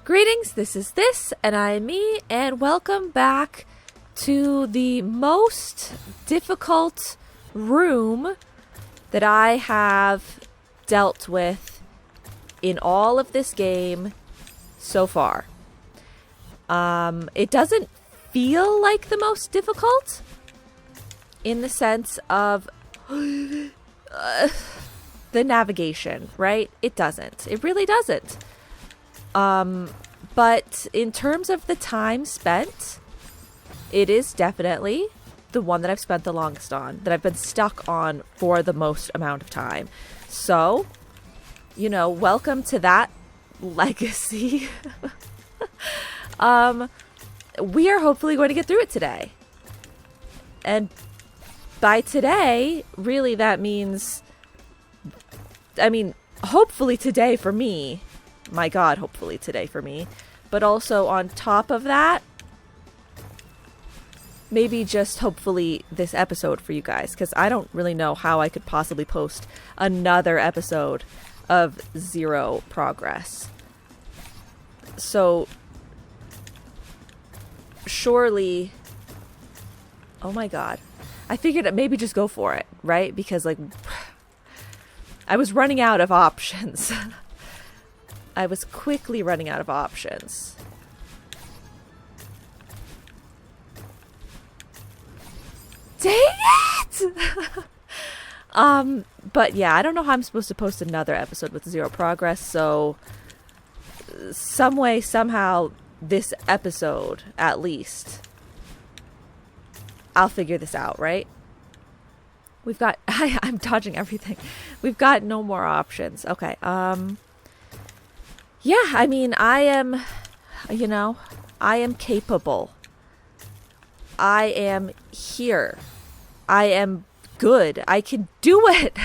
Greetings, this is This, and I am me, and welcome back to the most difficult room that I have dealt with in all of this game so far. It doesn't feel like the most difficult in the sense of the navigation, right? It doesn't. It really doesn't. But in terms of the time spent, it is definitely the one that I've spent the longest on, that I've been stuck on for the most amount of time. So, welcome to that legacy. We are hopefully going to get through it today. And by today, really that means, hopefully today for me. My God, hopefully today for me. But also on top of that, maybe just hopefully this episode for you guys, because I don't really know how I could possibly post another episode of zero progress. So surely, oh my God, I figured maybe just go for it, right? Because I was running out of options. I was quickly running out of options. Dang it! But yeah, I don't know how I'm supposed to post another episode with zero progress, so some way, somehow, this episode, at least, I'll figure this out, right? We've got, I'm dodging everything. We've got no more options. Okay, yeah, I am, I am capable. I am here. I am good. I can do it.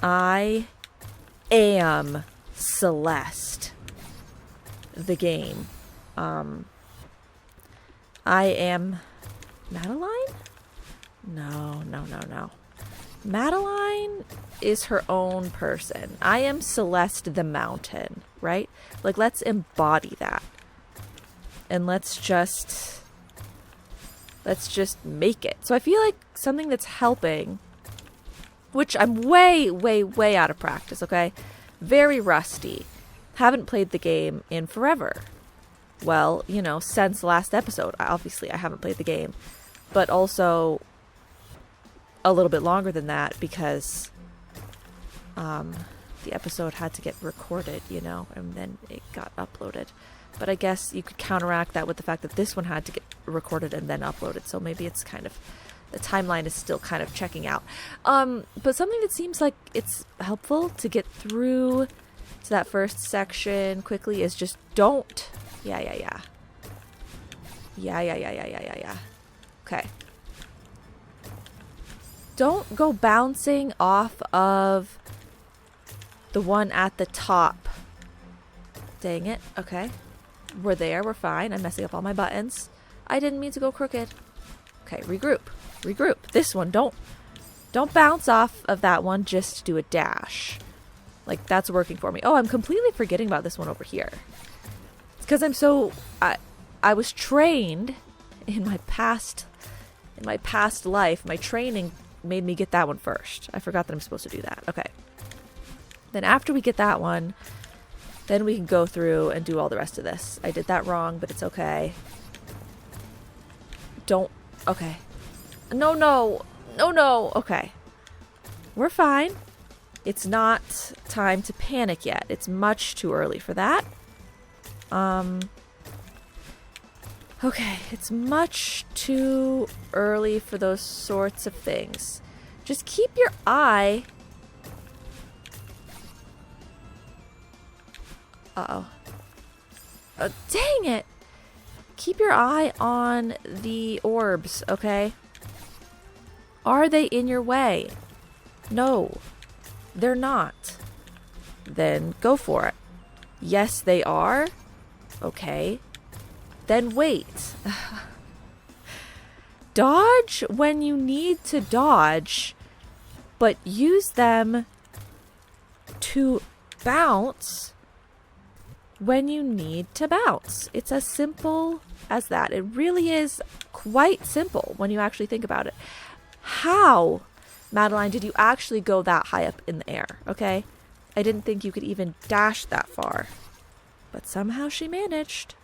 I am Celeste, the game. I am Madeline? No. Madeline is her own person. I am Celeste the mountain, right? Let's embody that. And let's just make it. So I feel like something that's helping, which I'm way out of practice, okay? Very rusty. Haven't played the game in forever. Well, since last episode. Obviously, I haven't played the game. But also a little bit longer than that because the episode had to get recorded, and then it got uploaded. But I guess you could counteract that with the fact that this one had to get recorded and then uploaded. So maybe it's kind of, the timeline is still kind of checking out. But something that seems like it's helpful to get through to that first section quickly is just don't. Yeah. Okay. Don't go bouncing off of the one at the top. Dang it. Okay. We're there. We're fine. I'm messing up all my buttons. I didn't mean to go crooked. Okay, regroup. This one, don't bounce off of that one. Just do a dash. That's working for me. Oh, I'm completely forgetting about this one over here. It's because I was trained in my past life. My training made me get that one first. I forgot that I'm supposed to do that. Okay. Then after we get that one, then we can go through and do all the rest of this. I did that wrong, but it's okay. Okay. No. Okay. We're fine. It's not time to panic yet. It's much too early for that. Okay, it's much too early for those sorts of things. Just keep your eye... Uh-oh. Oh, dang it! Keep your eye on the orbs, okay? Are they in your way? No, they're not. Then go for it. Yes, they are? Okay. Then wait. Dodge when you need to dodge, but use them to bounce when you need to bounce. It's as simple as that. It really is quite simple when you actually think about it. How, Madeline, did you actually go that high up in the air? Okay, I didn't think you could even dash that far, but somehow she managed.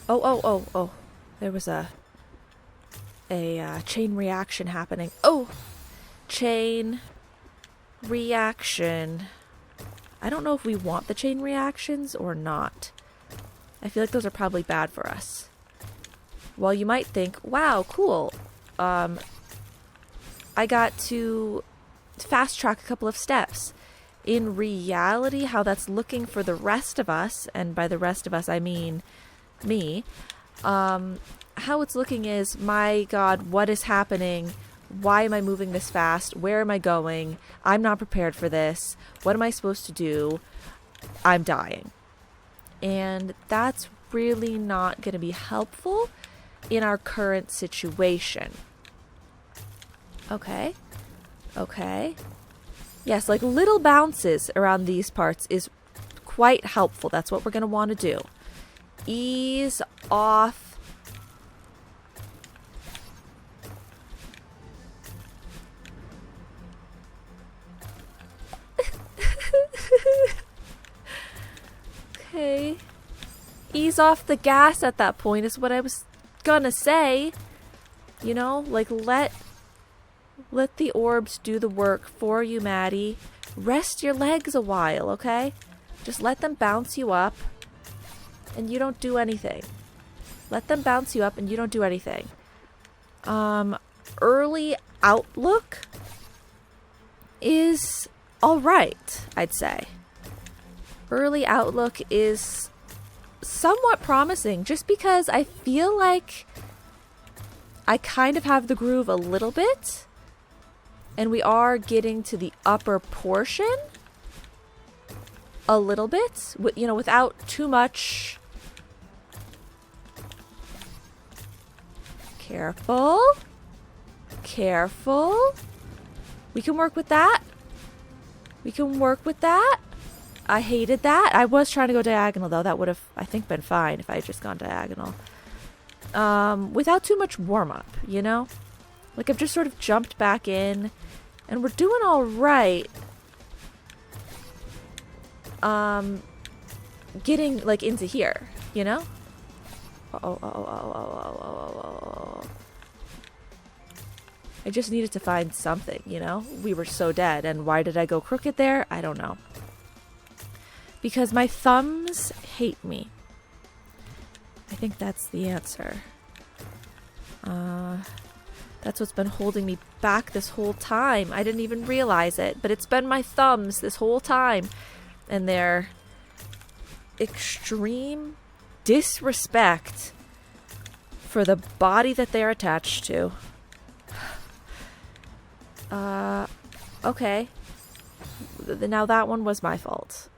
Oh, there was a chain reaction happening. Oh, chain reaction. I don't know if we want the chain reactions or not. I feel like those are probably bad for us. Well, you might think, wow, cool. I got to fast track a couple of steps. In reality, how that's looking for the rest of us, and by the rest of us, I mean me, how it's looking is, my God, what is happening? Why am I moving this fast? Where am I going? I'm not prepared for this. What am I supposed to do? I'm dying. And that's really not going to be helpful in our current situation. Okay. Yes, like little bounces around these parts is quite helpful. That's what we're going to want to do. Ease off. Okay. Ease off the gas at that point is what I was gonna say. You know, like let the orbs do the work for you, Maddie. Rest your legs a while, okay? Just let them bounce you up and you don't do anything. Let them bounce you up and you don't do anything. Early outlook is all right, I'd say. Early outlook is somewhat promising just because I feel like I kind of have the groove a little bit and we are getting to the upper portion a little bit, you know, without too much. Careful. We can work with that. I hated that. I was trying to go diagonal though. That would have, I think, been fine if I had just gone diagonal. Without too much warm-up, you know? Like I've just sort of jumped back in and we're doing all right. Getting like into here, you know? Oh. I just needed to find something, you know? We were so dead, and why did I go crooked there? I don't know. Because my thumbs hate me. I think that's the answer. That's what's been holding me back this whole time. I didn't even realize it, but it's been my thumbs this whole time. And their extreme disrespect for the body that they're attached to. Okay. Now that one was my fault.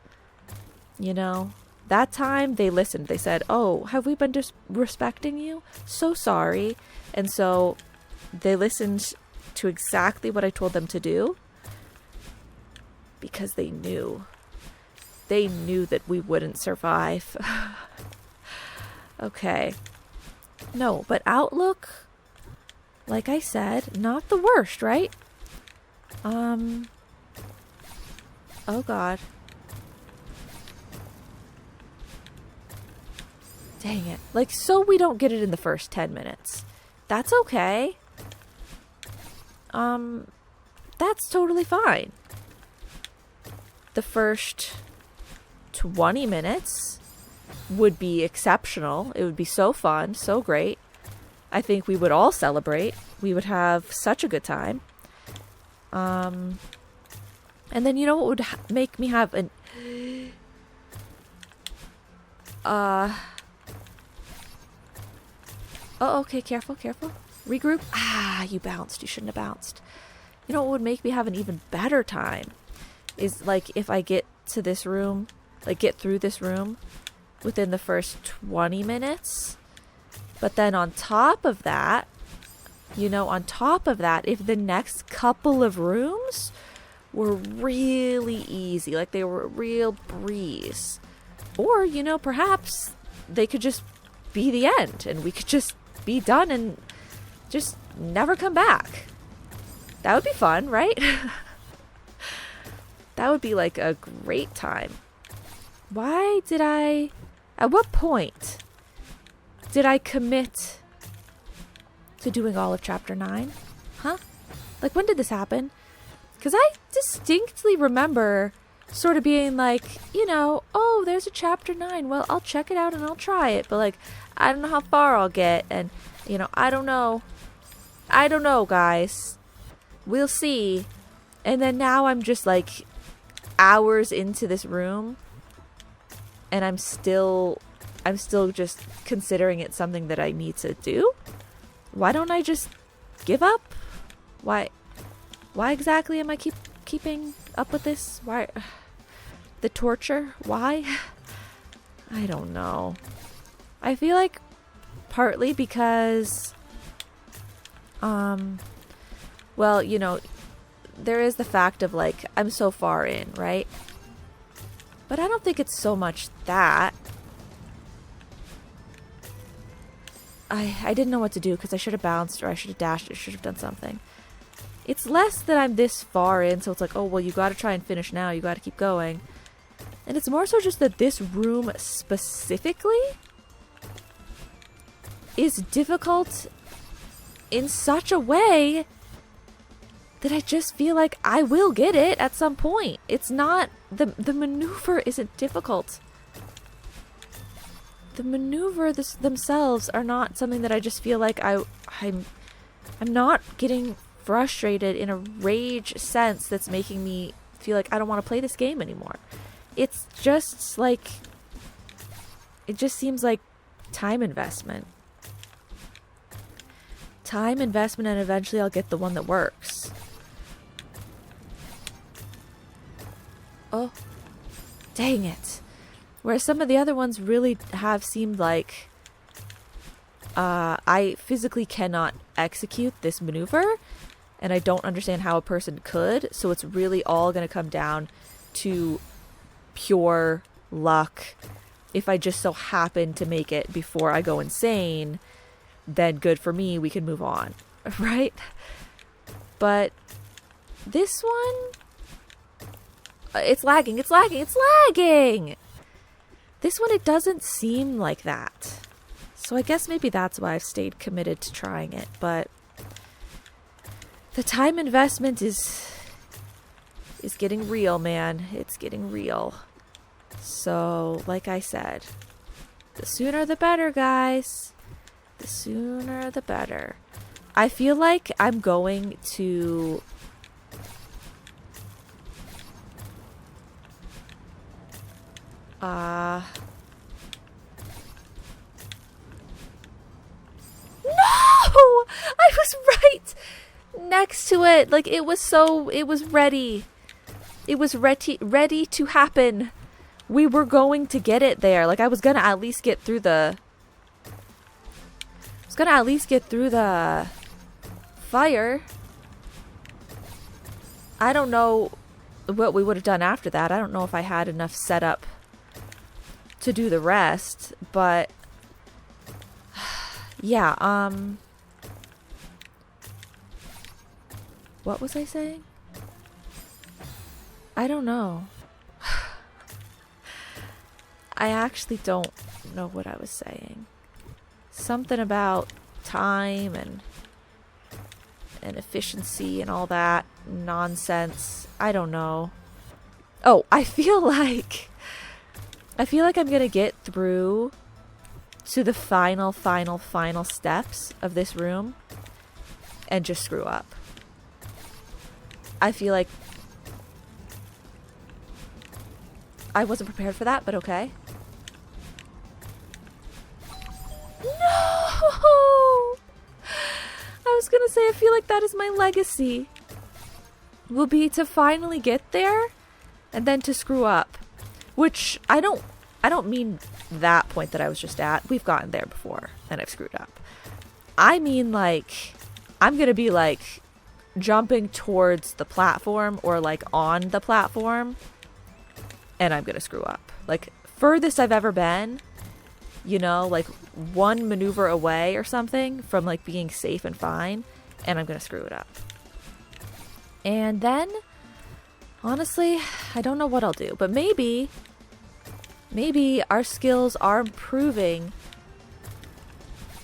You know, that time they listened. They said, oh, have we been disrespecting you? So sorry. And so they listened to exactly what I told them to do because they knew. They knew that we wouldn't survive. Okay. No, but outlook, like I said, not the worst, right? Oh God. Dang it. Like, so we don't get it in the first 10 minutes. That's okay. That's totally fine. The first 20 minutes would be exceptional. It would be so fun, so great. I think we would all celebrate. We would have such a good time. And then you know what would make me have an... Oh, okay, careful. Regroup. Ah, you bounced. You shouldn't have bounced. You know what would make me have an even better time is like if I get to this room, like get through this room within the first 20 minutes. But then on top of that, if the next couple of rooms were really easy, like they were a real breeze, Or, you know, perhaps they could just be the end and we could just be done and just never come back. That would be fun, right? That would be like a great time. At what point did I commit to doing all of chapter 9? Huh? Like, when did this happen? Because I distinctly remember sort of being like, you know, oh, there's a chapter 9. Well, I'll check it out and I'll try it. But, like, I don't know how far I'll get. And, you know, I don't know. I don't know, guys. We'll see. And then now I'm just, like, hours into this room. And I'm still just considering it something that I need to do. Why don't I just give up? Why exactly am I keeping up with this? Why the torture? Why? I don't know. I feel like partly because well, you know, there is the fact of like I'm so far in, right? But I don't think it's so much that. I didn't know what to do because I should have bounced or I should have dashed or should have done something. It's less that I'm this far in, so it's like, oh, well, you got to try and finish now. You got to keep going. And it's more so just that this room specifically is difficult in such a way that I just feel like I will get it at some point. It's not, the maneuver isn't difficult. The maneuver themselves are not something that I just feel like I'm not getting frustrated in a rage sense that's making me feel like I don't want to play this game anymore. It's just like, it just seems like time investment. Time investment, and eventually I'll get the one that works. Oh, dang it. Whereas some of the other ones really have seemed like I physically cannot execute this maneuver, and I don't understand how a person could, so it's really all going to come down to pure luck. If I just so happen to make it before I go insane, then good for me, we can move on, right? But this one, it's lagging. This one, it doesn't seem like that. So I guess maybe that's why I've stayed committed to trying it. But the time investment is getting real, man. It's getting real. So, like I said, the sooner the better, guys. The sooner the better. I feel like I'm going to... No! I was right next to it. Like, it was ready. It was ready to happen. We were going to get it there. Like, I was gonna at least get through the fire. I don't know what we would have done after that. I don't know if I had enough setup to do the rest, but yeah, what was I saying? I don't know. I actually don't know what I was saying. Something about time and efficiency and all that nonsense. I don't know. Oh, I feel like I'm gonna get through to the final steps of this room and just screw up. I feel like I wasn't prepared for that, but okay. No! I was gonna say, I feel like that is my legacy. Will be to finally get there and then to screw up. Which I don't mean that point that I was just at. We've gotten there before and I've screwed up. I mean, like, I'm gonna be like jumping towards the platform or like on the platform and I'm gonna screw up. Like, furthest I've ever been, you know, like one maneuver away or something from like being safe and fine, and I'm gonna screw it up. And then, honestly, I don't know what I'll do, but maybe our skills are improving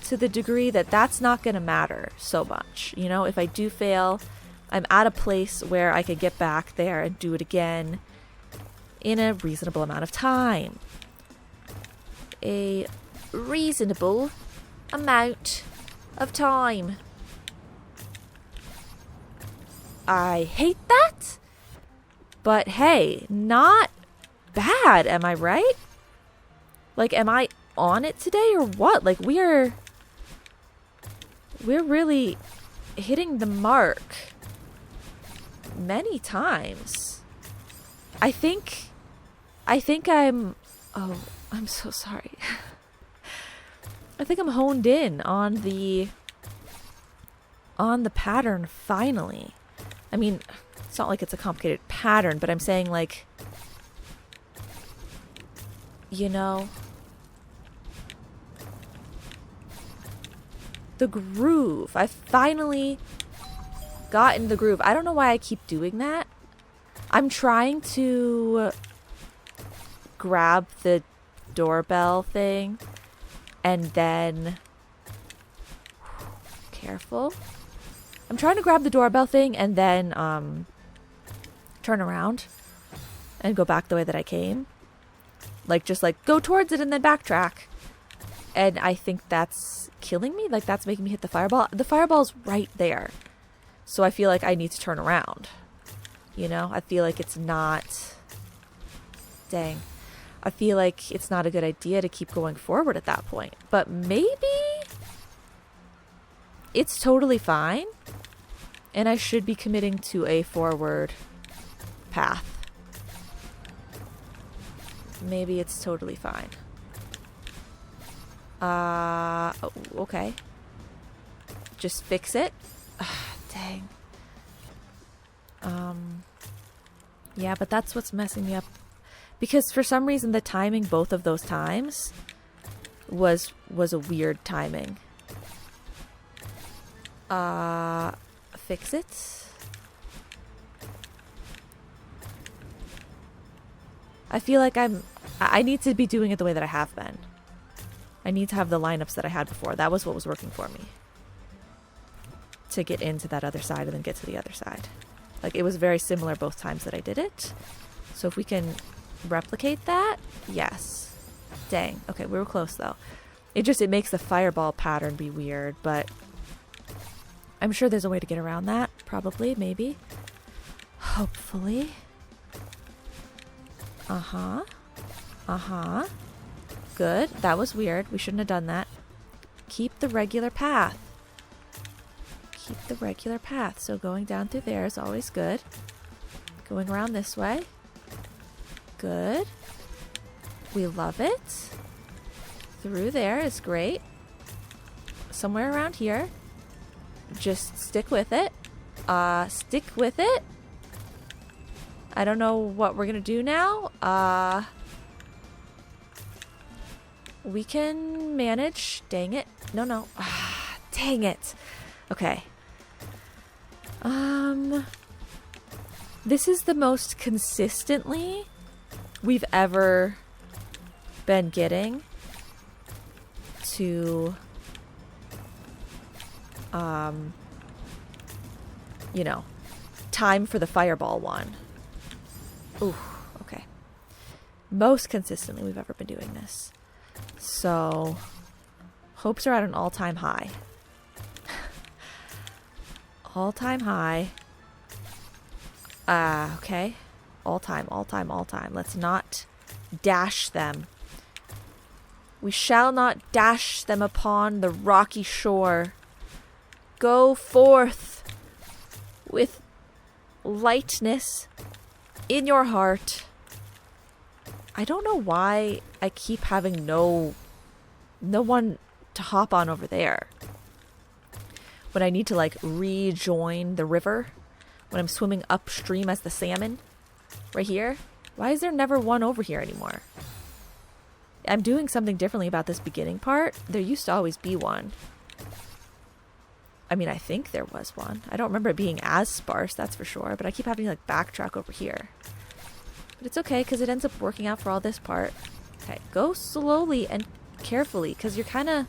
to the degree that that's not gonna matter so much. You know, if I do fail, I'm at a place where I could get back there and do it again in a reasonable amount of time. A reasonable amount of time. I hate that, but hey, not bad, am I right? Like, am I on it today or what? Like, we're really hitting the mark many times. I think I'm so sorry. I think I'm honed in on the pattern finally. I mean, it's not like it's a complicated pattern, but I'm saying, like, you know, the groove. I've finally gotten the groove. I don't know why I keep doing that. I'm trying to grab the doorbell thing and then careful. I'm trying to grab the doorbell thing and then turn around and go back the way that I came. Like, just like go towards it and then backtrack. And I think that's killing me. Like, that's making me hit the fireball. The fireball's right there. So I feel like I need to turn around. You know, I feel like it's not... Dang. I feel like it's not a good idea to keep going forward at that point. But maybe it's totally fine. And I should be committing to a forward path. Maybe it's totally fine. Oh, okay. Just fix it. Dang. Yeah, but that's what's messing me up. Because for some reason the timing both of those times was a weird timing. Fix it. I feel like I need to be doing it the way that I have been. I need to have the lineups that I had before. That was what was working for me. To get into that other side and then get to the other side. Like, it was very similar both times that I did it. So if we can replicate that, yes. Dang. Okay, we were close though. It makes the fireball pattern be weird, but I'm sure there's a way to get around that. Probably, maybe. Hopefully. Uh-huh. Uh-huh. Good. That was weird. We shouldn't have done that. Keep the regular path. Keep the regular path. So going down through there is always good. Going around this way. Good. We love it. Through there is great. Somewhere around here. Just stick with it. Stick with it. I don't know what we're gonna do now. We can manage. Dang it. No. Dang it. Okay. This is the most consistently we've ever been getting to, you know, time for the fireball one. Ooh, okay. Most consistently we've ever been doing this. So, hopes are at an all-time high. All-time high. Okay. All-time. Let's not dash them. We shall not dash them upon the rocky shore. Go forth with lightness in your heart. I don't know why I keep having no one to hop on over there. When I need to, like, rejoin the river. When I'm swimming upstream as the salmon. Right here. Why is there never one over here anymore? I'm doing something differently about this beginning part. There used to always be one. I mean, I think there was one. I don't remember it being as sparse, that's for sure. But I keep having to like backtrack over here. But it's okay because it ends up working out for all this part. Okay, go slowly and carefully because you're kind of...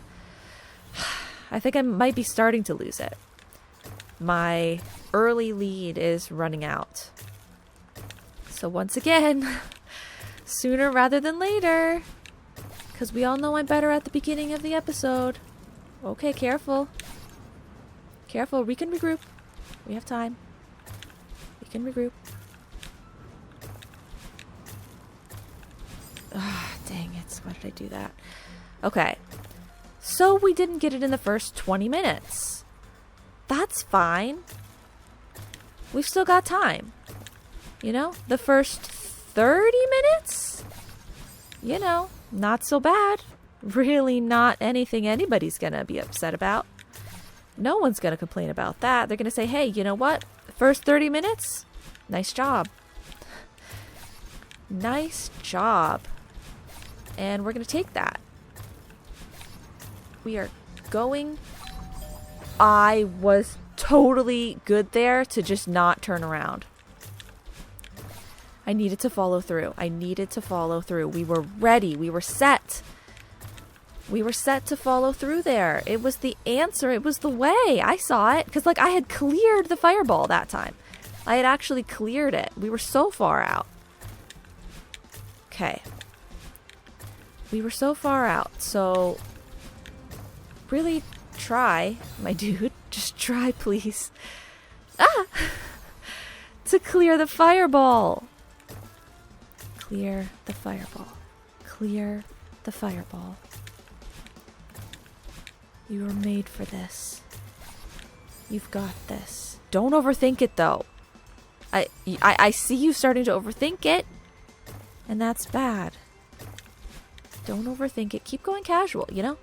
I think I might be starting to lose it. My early lead is running out. So once again, sooner rather than later, because we all know I'm better at the beginning of the episode. Okay, careful. Careful, we can regroup. We have time. We can regroup. Ah, dang it. Why did I do that? Okay. So we didn't get it in the first 20 minutes. That's fine. We've still got time. You know, the first 30 minutes? You know, not so bad. Really not anything anybody's gonna be upset about. No one's gonna complain about that. They're gonna say, hey, you know what? First 30 minutes? Nice job. Nice job. And we're gonna take that. We are going... I was totally good there to just not turn around. I needed to follow through. I needed to follow through. We were ready. We were set. We were set to follow through there. It was the answer. It was the way. I saw it. Because, like, I had cleared the fireball that time. I had actually cleared it. We were so far out. Okay. We were so far out. So, really try, my dude. Just try, please. Ah! To clear the fireball. Clear the fireball. Clear the fireball. You were made for this. You've got this. Don't overthink it, though. I see you starting to overthink it, and that's bad. Don't overthink it. Keep going casual, you know?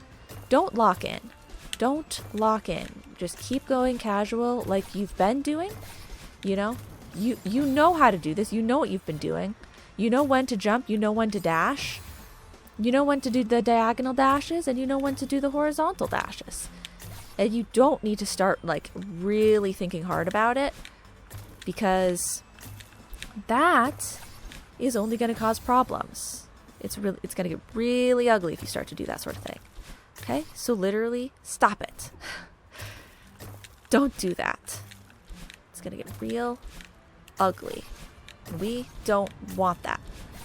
Don't lock in. Don't lock in. Just keep going casual like you've been doing. You know? You know how to do this. You know what you've been doing. You know when to jump. You know when to dash. You know when to do the diagonal dashes, and you know when to do the horizontal dashes. And you don't need to start like really thinking hard about it, because that is only going to cause problems. It's going to get really ugly if you start to do that sort of thing. Okay? So literally stop it. Don't do that. It's going to get real ugly. We don't want that.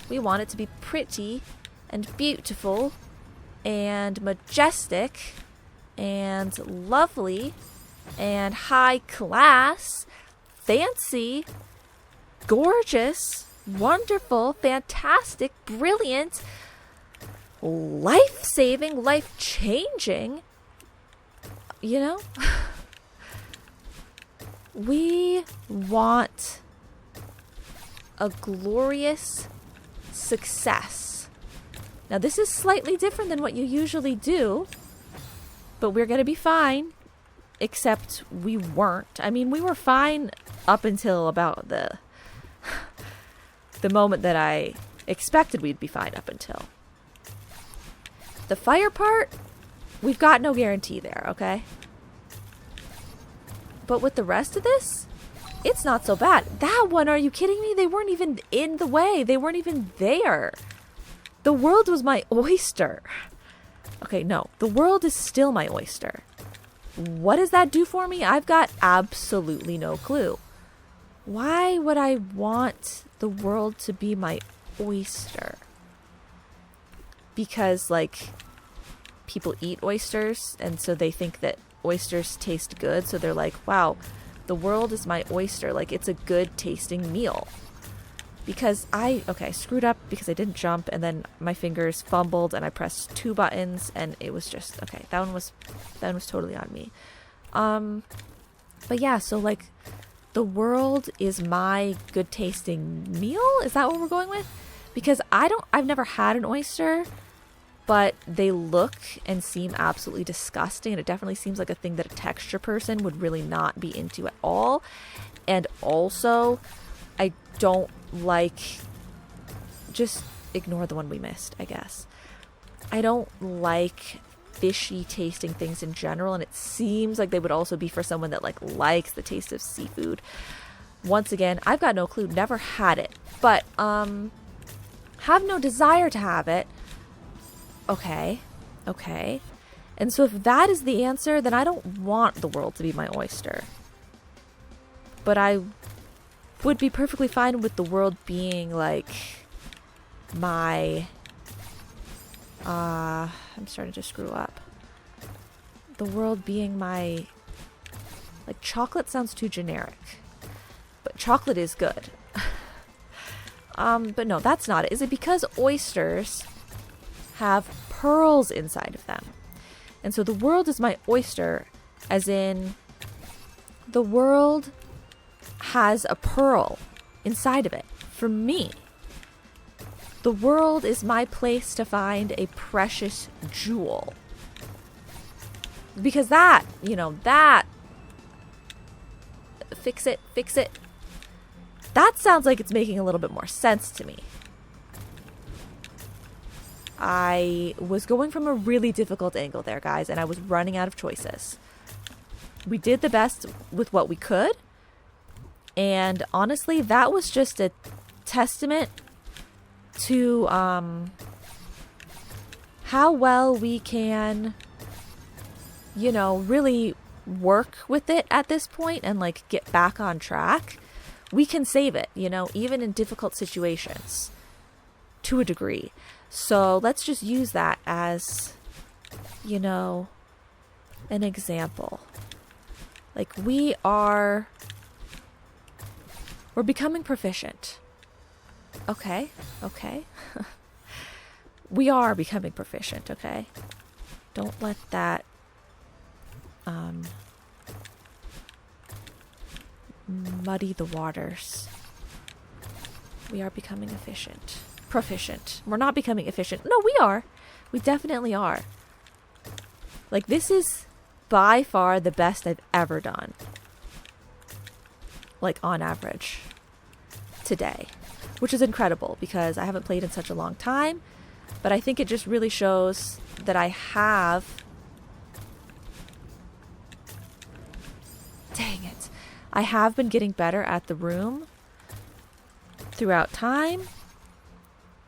We want it to be pretty and beautiful and majestic and lovely and high class, fancy, gorgeous, wonderful, fantastic, brilliant, life-saving, life-changing. You know? We want a glorious success. Now, this is slightly different than what you usually do, but we're going to be fine, except we weren't. I mean, we were fine up until about the moment that I expected we'd be fine up until. The fire part, we've got no guarantee there, okay? But with the rest of this, it's not so bad. That one, are you kidding me? They weren't even in the way. They weren't even there. The world was my oyster. Okay, no. The world is still my oyster. What does that do for me? I've got absolutely no clue. Why would I want the world to be my oyster? Because, like, people eat oysters, and so they think that oysters taste good, so they're like, wow, the world is my oyster. Like, it's a good tasting meal. Because I screwed up because I didn't jump, and then my fingers fumbled, and I pressed 2 buttons, and it was just, okay, that one was totally on me. But yeah, so, like, the world is my good tasting meal? Is that what we're going with? Because I've never had an oyster, but they look and seem absolutely disgusting, and it definitely seems like a thing that a texture person would really not be into at all. And also, I don't like... Just ignore the one we missed, I guess. I don't like fishy tasting things in general, and it seems like they would also be for someone that like likes the taste of seafood. Once again, I've got no clue, never had it, but have no desire to have it. Okay. And so if that is the answer, then I don't want the world to be my oyster. But I would be perfectly fine with the world being like my I'm starting to screw up. The world being my, like, chocolate sounds too generic. But chocolate is good. But no, that's not it. Is it because oysters have pearls inside of them? And so the world is my oyster, as in the world has a pearl inside of it for me. The world is my place to find a precious jewel. Because that, fix it. That sounds like it's making a little bit more sense to me. I was going from a really difficult angle there, guys, and I was running out of choices. We did the best with what we could. And honestly, that was just a testament to how well we can, really work with it at this point and like get back on track. We can save it, even in difficult situations to a degree. So let's just use that as, an example. Like we're becoming proficient. Okay. We are becoming proficient, okay? Don't let that muddy the waters. We are becoming proficient. We're not becoming efficient. No, we are. We definitely are. Like, this is by far the best I've ever done. Like, on average. Today. Which is incredible because I haven't played in such a long time. But I think it just really shows that I have... Dang it. I have been getting better at the room throughout time.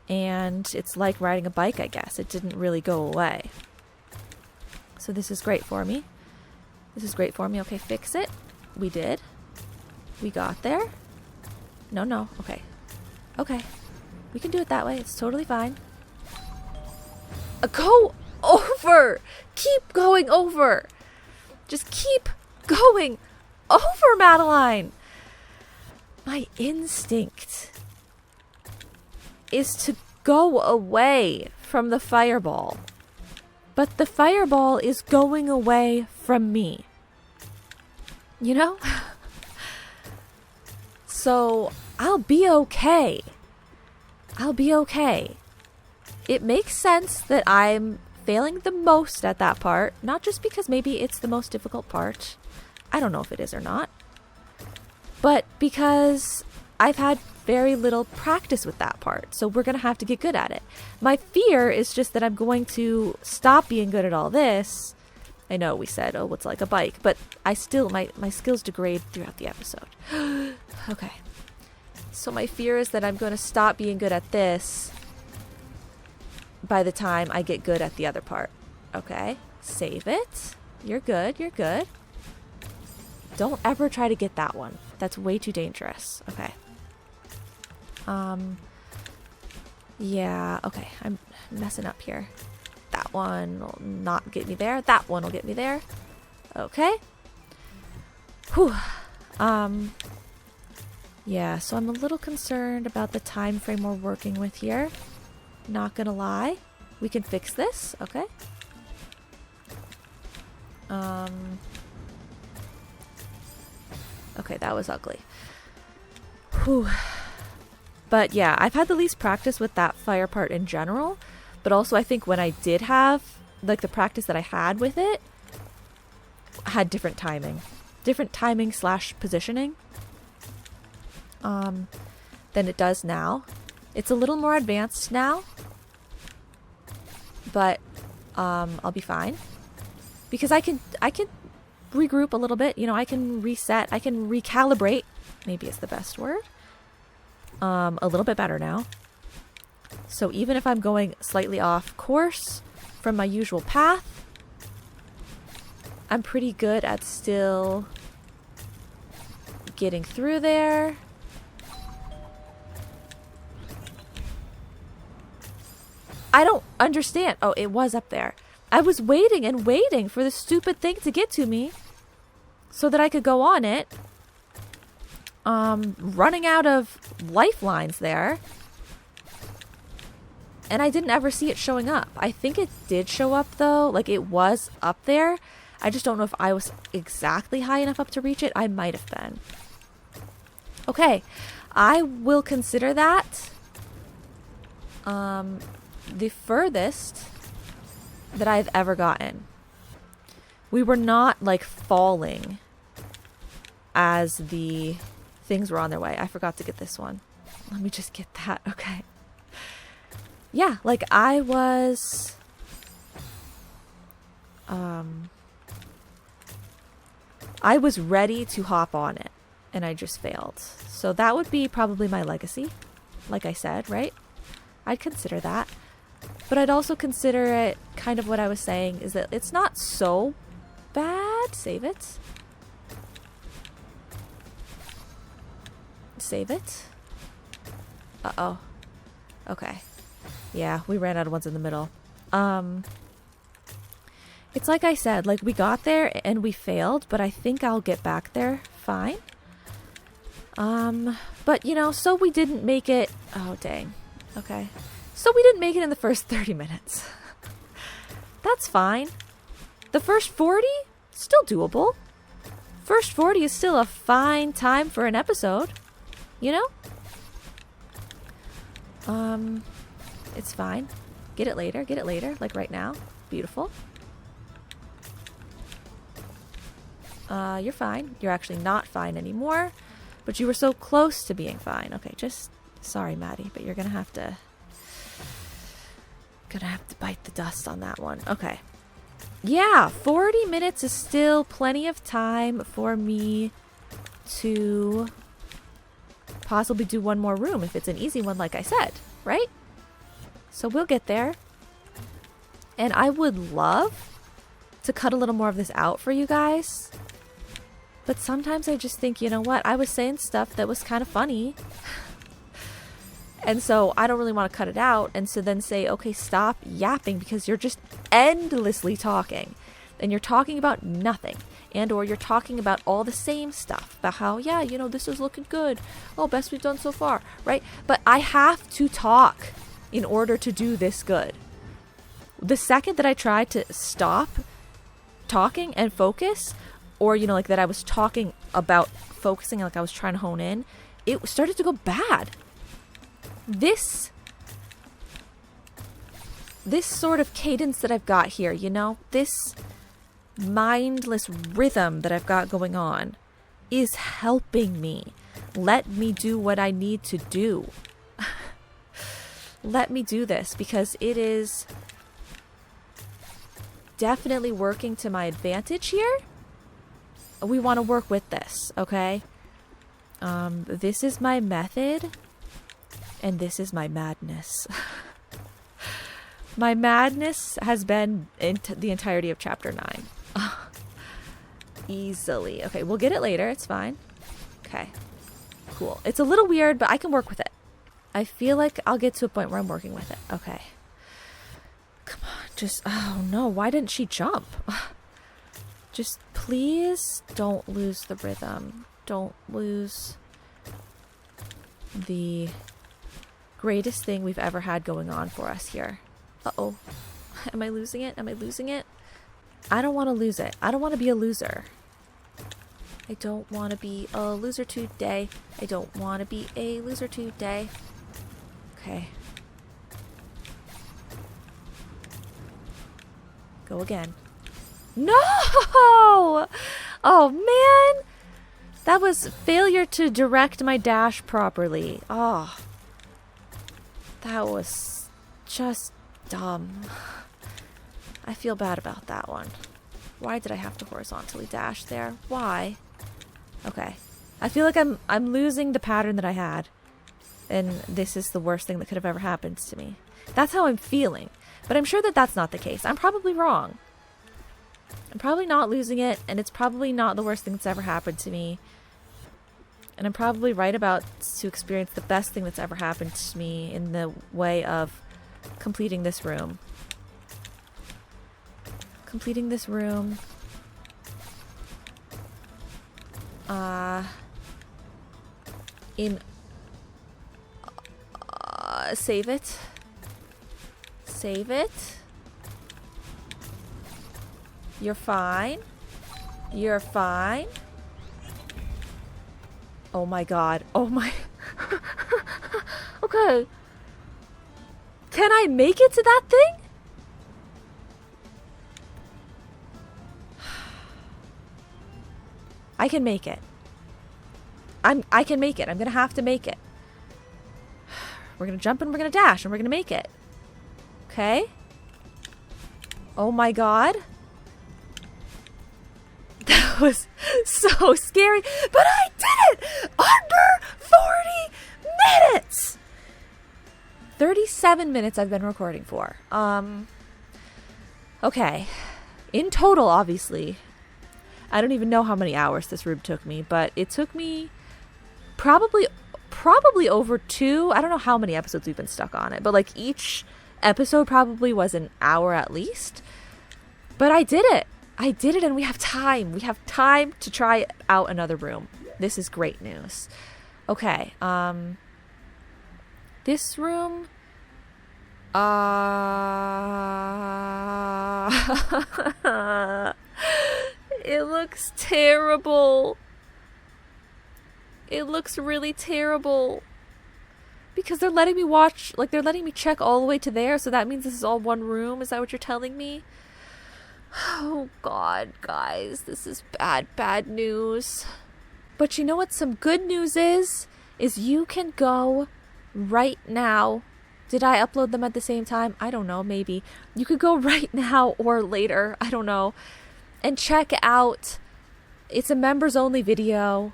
And it's like riding a bike, I guess. It didn't really go away. So this is great for me. Okay, fix it. We did. We got there. No. Okay. We can do it that way. It's totally fine. Go over. Keep going over. Just keep going over, Madeline. My instinct is to go away from the fireball. But the fireball is going away from me. So I'll be okay. It makes sense that I'm failing the most at that part. Not just because maybe it's the most difficult part. I don't know if it is or not. But because I've had very little practice with that part. So we're going to have to get good at it. My fear is just that I'm going to stop being good at all this. I know we said, it's like a bike. But I still, my skills degrade throughout the episode. Okay. So my fear is that I'm going to stop being good at this by the time I get good at the other part. Okay. Save it. You're good. Don't ever try to get that one. That's way too dangerous. Okay. Yeah, okay. I'm messing up here. That one will not get me there. That one will get me there. Okay. Whew. Yeah, so I'm a little concerned about the time frame we're working with here. Not gonna lie. We can fix this. Okay. Okay, that was ugly. Whew. But yeah, I've had the least practice with that fire part in general. But also I think when I did have, like, the practice that I had with it, had different timing. Different timing / positioning. Than it does now. It's a little more advanced now. but I'll be fine because I can regroup a little bit. You know, I can reset, I can recalibrate. Maybe it's the best word. A little bit better now. So even if I'm going slightly off course from my usual path, I'm pretty good at still getting through there. I don't understand. Oh, it was up there. I was waiting and waiting for the stupid thing to get to me so that I could go on it. Running out of lifelines there. And I didn't ever see it showing up. I think it did show up though. Like it was up there. I just don't know if I was exactly high enough up to reach it. I might have been. Okay. I will consider that the furthest that I've ever gotten. We were not like falling as the things were on their way. I forgot to get this one. Let me just get that. Okay. Yeah, like I was ready to hop on it and I just failed. So that would be probably my legacy. Like I said, right? I'd consider that. But I'd also consider it kind of what I was saying is that it's not so bad. Save it. Save it. Uh-oh. Okay. Yeah, we ran out of ones in the middle. It's like I said, like we got there and we failed, but I think I'll get back there fine. But you know, so we didn't make it. Oh, dang. Okay. So we didn't make it in the first 30 minutes. That's fine. The first 40, still doable. First 40 is still a fine time for an episode. You know? It's fine. Get it later, like right now. Beautiful. You're fine. You're actually not fine anymore. But you were so close to being fine. Okay, just... Sorry, Maddie, but you're gonna have to bite the dust on that one. Okay. Yeah, 40 minutes is still plenty of time for me to possibly do one more room if it's an easy one, like I said, right? So we'll get there. And I would love to cut a little more of this out for you guys. But sometimes I just think, you know what? I was saying stuff that was kind of funny. And so I don't really want to cut it out. And so then say, okay, stop yapping because you're just endlessly talking. And you're talking about nothing. And or you're talking about all the same stuff. About how, yeah, you know, this is looking good. Oh, best we've done so far. Right? But I have to talk in order to do this good. The second that I tried to stop talking and focus, or, you know, like that I was talking about focusing, like I was trying to hone in, it started to go bad. This sort of cadence that I've got here, you know, this mindless rhythm that I've got going on is helping me. Let me do what I need to do. Let me do this because it is definitely working to my advantage here. We want to work with this, okay? This is my method. And this is my madness. My madness has been the entirety of chapter 9. Easily. Okay, we'll get it later. It's fine. Okay. Cool. It's a little weird, but I can work with it. I feel like I'll get to a point where I'm working with it. Okay. Come on. Just... Oh, no. Why didn't she jump? Just please don't lose the rhythm. Don't lose the... greatest thing we've ever had going on for us here. Uh-oh. Am I losing it? Am I losing it? I don't want to lose it. I don't want to be a loser. I don't want to be a loser today. I don't want to be a loser today. Okay. Go again. No! Oh, man! That was failure to direct my dash properly. Oh. That was just dumb. I feel bad about that one. Why did I have to horizontally dash there? Why? Okay. I feel like I'm losing the pattern that I had. And this is the worst thing that could have ever happened to me. That's how I'm feeling. But I'm sure that that's not the case. I'm probably wrong. I'm probably not losing it, and it's probably not the worst thing that's ever happened to me. And I'm probably right about to experience the best thing that's ever happened to me in the way of completing this room. Completing this room. Save it. Save it. You're fine. You're fine. Oh my god. Oh my... Okay. Can I make it to that thing? I can make it. I can make it. I'm gonna have to make it. We're gonna jump and we're gonna dash and we're gonna make it. Okay? Oh my god. That was so scary. But I did it! Under 40 minutes! 37 minutes I've been recording for. Okay. In total, obviously. I don't even know how many hours this room took me, but it took me probably over 2. I don't know how many episodes we've been stuck on it, but like each episode probably was an hour at least. But I did it. I did it, and we have time. We have time to try out another room. This is great news. Okay. This room. It looks terrible. It looks really terrible. Because they're letting me watch, like they're letting me check all the way to there, so that means this is all one room. Is that what you're telling me? Oh god, guys, this is bad news. But you know what some good news is you can go right now. Did I upload them at the same time? I don't know, maybe. You could go right now or later, I don't know, and check out, it's a members only video.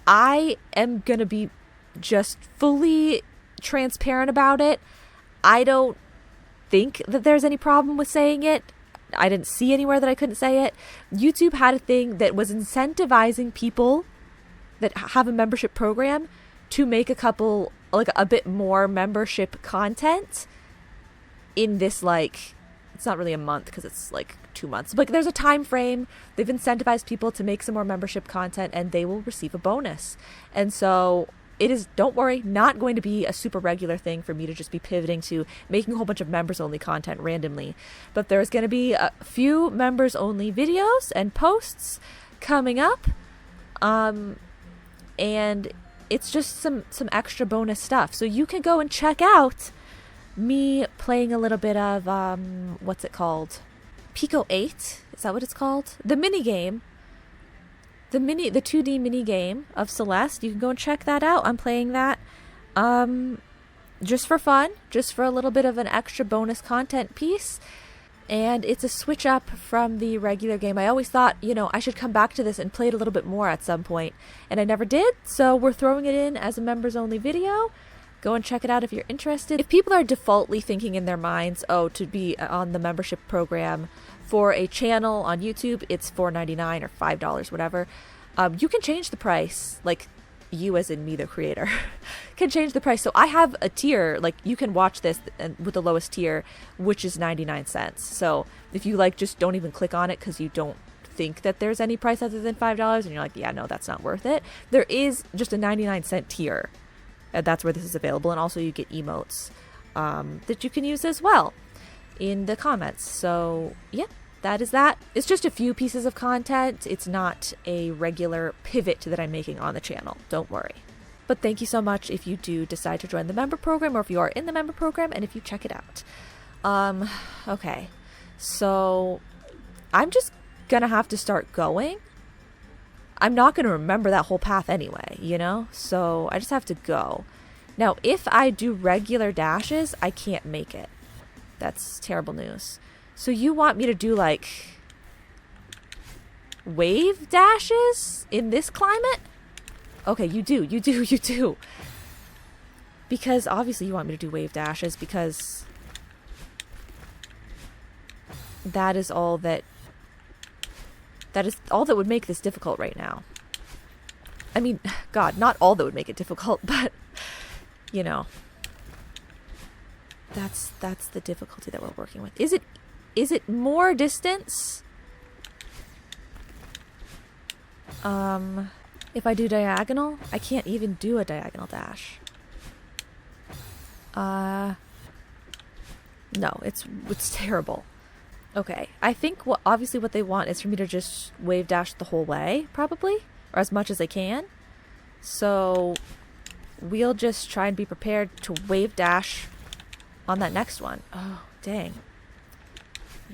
I am gonna be just fully transparent about it. I don't think that there's any problem with saying it. I didn't see anywhere that I couldn't say it. YouTube had a thing that was incentivizing people that have a membership program to make a bit more membership content in this, like, it's not really a month because it's like 2 months, but there's a time frame. They've incentivized people to make some more membership content and they will receive a bonus. And so it is, don't worry, not going to be a super regular thing for me to just be pivoting to making a whole bunch of members only content randomly. But there's going to be a few members only videos and posts coming up. And it's just some extra bonus stuff. So you can go and check out me playing a little bit of, what's it called? Pico 8? Is that what it's called? The mini game. The 2D mini game of Celeste. You can go and check that out. I'm playing that just for fun, just for a little bit of an extra bonus content piece. And it's a switch up from the regular game. I always thought, I should come back to this and play it a little bit more at some point. And I never did, so we're throwing it in as a members only video. Go and check it out if you're interested. If people are defaultly thinking in their minds, to be on the membership program for a channel on YouTube, it's $4.99 or $5, whatever. You can change the price, like you as in me, the creator, can change the price. So I have a tier, like you can watch this with the lowest tier, which is 99 cents. So if you just don't even click on it because you don't think that there's any price other than $5 and you're like, yeah, no, that's not worth it. There is just a 99-cent tier. That's where this is available. And also you get emotes that you can use as well in the comments. So yeah, that is that. It's just a few pieces of content. It's not a regular pivot that I'm making on the channel. Don't worry. But thank you so much if you do decide to join the member program or if you are in the member program and if you check it out. Okay. So I'm just gonna have to start going. I'm not going to remember that whole path anyway, So I just have to go. Now, if I do regular dashes, I can't make it. That's terrible news. So you want me to do like wave dashes in this climate? Okay, you do. Because obviously you want me to do wave dashes because that is all that would make this difficult right now. I mean, God, not all that would make it difficult, but you know, that's the difficulty that we're working with. Is it more distance? If I do diagonal, I can't even do a diagonal dash. No, it's terrible. Okay, I think obviously what they want is for me to just wave dash the whole way, probably, or as much as I can. So we'll just try and be prepared to wave dash on that next one. Oh, dang.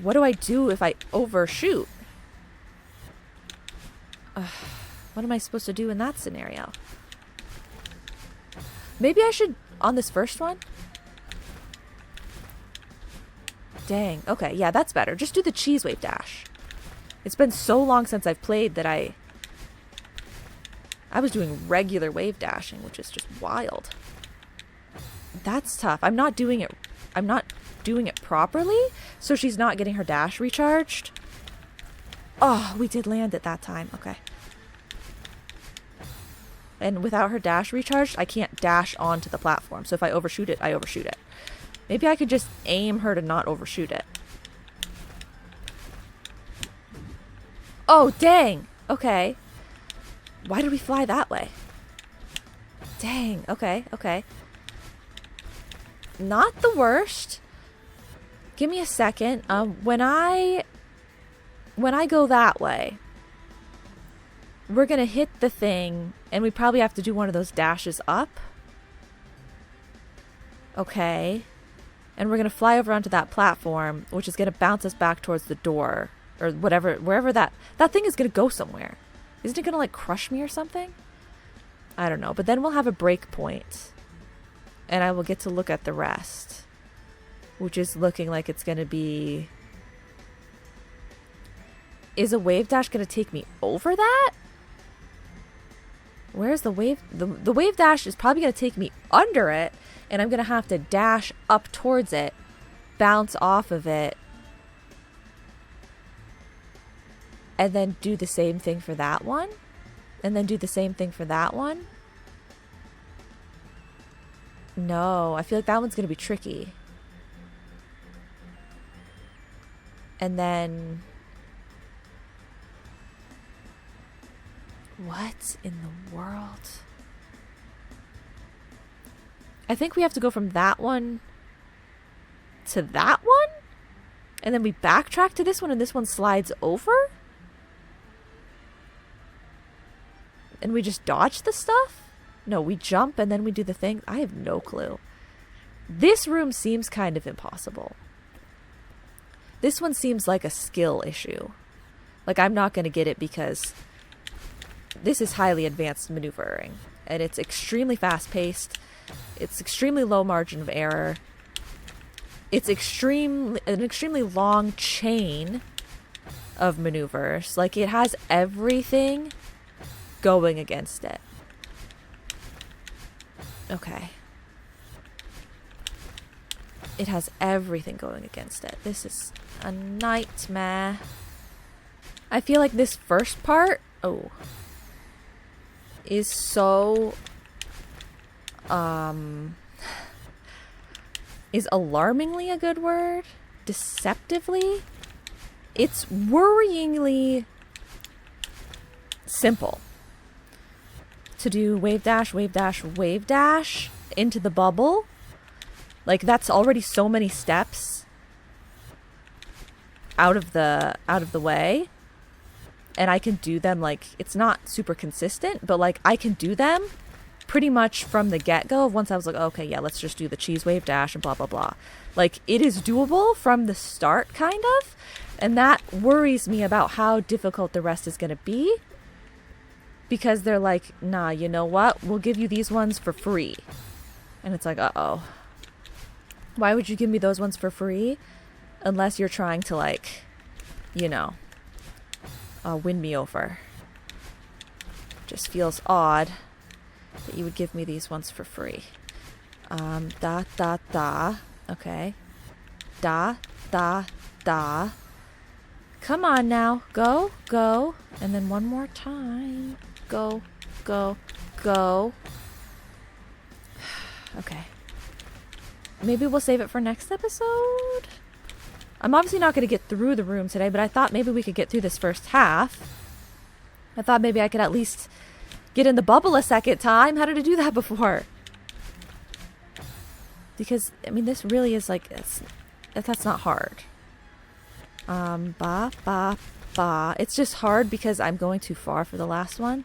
What do I do if I overshoot? What am I supposed to do in that scenario? Maybe I should, on this first one? Dang. Okay, yeah, that's better. Just do the cheese wave dash. It's been so long since I've played that I was doing regular wave dashing, which is just wild. That's tough. I'm not doing it properly, so she's not getting her dash recharged. Oh, we did land at that time. Okay. And without her dash recharged, I can't dash onto the platform. So if I overshoot it, I overshoot it. Maybe I could just aim her to not overshoot it. Oh, dang. Okay. Why did we fly that way? Dang. Okay. Not the worst. Give me a second. When I go that way, we're going to hit the thing, and we probably have to do one of those dashes up. Okay. And we're going to fly over onto that platform, which is going to bounce us back towards the door, or whatever, wherever that thing is going to go somewhere. Isn't it going to, like, crush me or something? I don't know. But then we'll have a break point, and I will get to look at the rest, which is looking like it's going to be... Is a wave dash going to take me over that? Where's the wave? The wave dash is probably going to take me under it, and I'm going to have to dash up towards it, bounce off of it, and then do the same thing for that one, and then do the same thing for that one. No, I feel like that one's going to be tricky. And then... What in the world? I think we have to go from that one to that one? And then we backtrack to this one and this one slides over? And we just dodge the stuff? No, we jump and then we do the thing. I have no clue. This room seems kind of impossible. This one seems like a skill issue. Like, I'm not going to get it because this is highly advanced maneuvering. And it's extremely fast-paced. It's extremely low margin of error. It's an extremely long chain of maneuvers. Like, it has everything going against it. Okay. It has everything going against it. This is a nightmare. I feel like this first part, is so, is alarmingly a good word? Deceptively? It's worryingly simple to do wave dash, wave dash, wave dash into the bubble. Like, that's already so many steps out of the way. And I can do them, like, it's not super consistent, but, like, I can do them pretty much from the get-go. Once I was like, okay, yeah, let's just do the cheese wave dash and blah, blah, blah. Like, it is doable from the start, kind of. And that worries me about how difficult the rest is going to be. Because they're like, nah, you know what? We'll give you these ones for free. And it's like, uh-oh. Why would you give me those ones for free? Unless you're trying to, like, you know, win me over. Just feels odd that you would give me these ones for free. Da, da, da. Okay. Da, da, da. Come on now. Go, go. And then one more time. Go, go, go. Okay. Maybe we'll save it for next episode? I'm obviously not going to get through the room today, but I thought maybe we could get through this first half. I thought maybe I could at least get in the bubble a second time. How did I do that before? Because, I mean, this really is like, that's not hard. Ba, ba, ba. It's just hard because I'm going too far for the last one.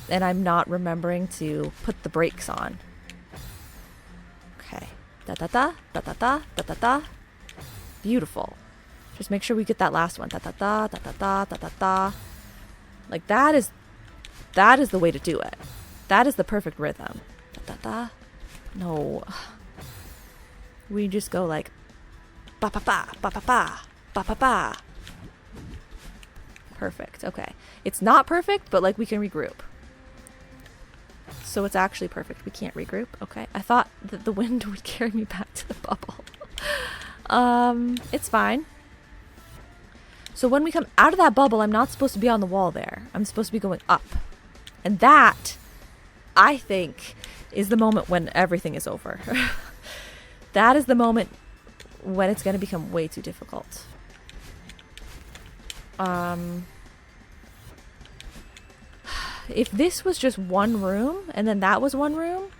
And I'm not remembering to put the brakes on. Okay. Da, da, da, da, da, da, da, da, da. Beautiful. Just make sure we get that last one. Da, da, da, da, da, da, da, da, da. Like, that is the way to do it. That is the perfect rhythm. Da, da, da. No. We just go like ba ba ba ba ba ba ba ba ba. Perfect. Okay. It's not perfect, but like we can regroup. So it's actually perfect. We can't regroup. Okay. I thought that the wind would carry me back to the bubble. It's fine. So when we come out of that bubble, I'm not supposed to be on the wall there. I'm supposed to be going up. And that, I think, is the moment when everything is over. That is the moment when it's going to become way too difficult. If this was just one room and then that was one room,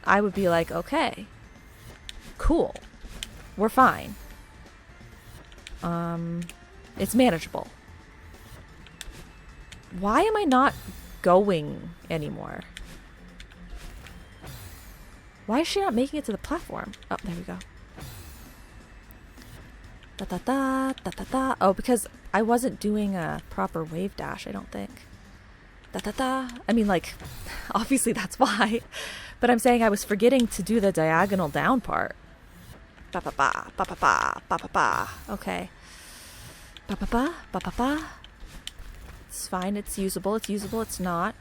I would be like, okay, cool, we're fine. It's manageable. Why am I not going anymore? Why is she not making it to the platform? Oh, there we go. Da da da da da da. Oh, because I wasn't doing a proper wave dash, I don't think. Da da da. I mean, like, obviously that's why. But I'm saying I was forgetting to do the diagonal down part. Ba ba ba ba ba ba ba ba ba. Okay. Ba ba ba ba ba ba. It's fine. It's usable. It's usable. It's not.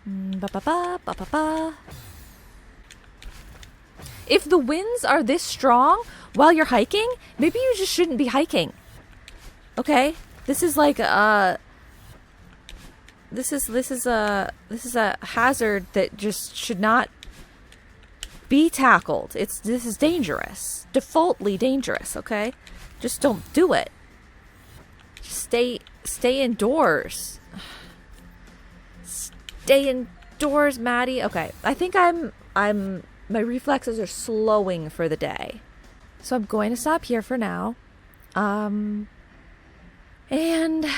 Ba ba ba ba ba ba. If the winds are this strong while you're hiking, maybe you just shouldn't be hiking. Okay? This is like this is a hazard that just should not be tackled. This is dangerous. Defaultly dangerous, okay? Just don't do it. Just stay indoors. Stay indoors, Maddie. Okay. I think my reflexes are slowing for the day. So I'm going to stop here for now. And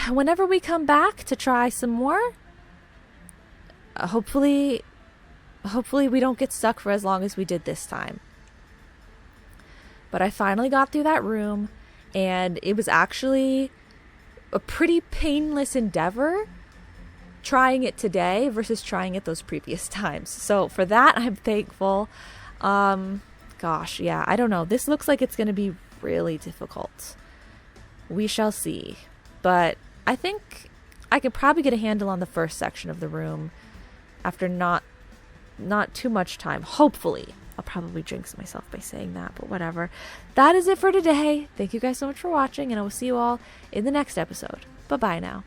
whenever we come back to try some more, hopefully we don't get stuck for as long as we did this time. But I finally got through that room, and it was actually a pretty painless endeavor trying it today versus trying it those previous times. So for that, I'm thankful. Gosh, yeah, I don't know. This looks like it's going to be really difficult. We shall see. But I think I could probably get a handle on the first section of the room after not too much time. Hopefully. I'll probably jinx myself by saying that, but whatever. That is it for today. Thank you guys so much for watching, and I will see you all in the next episode. Bye-bye now.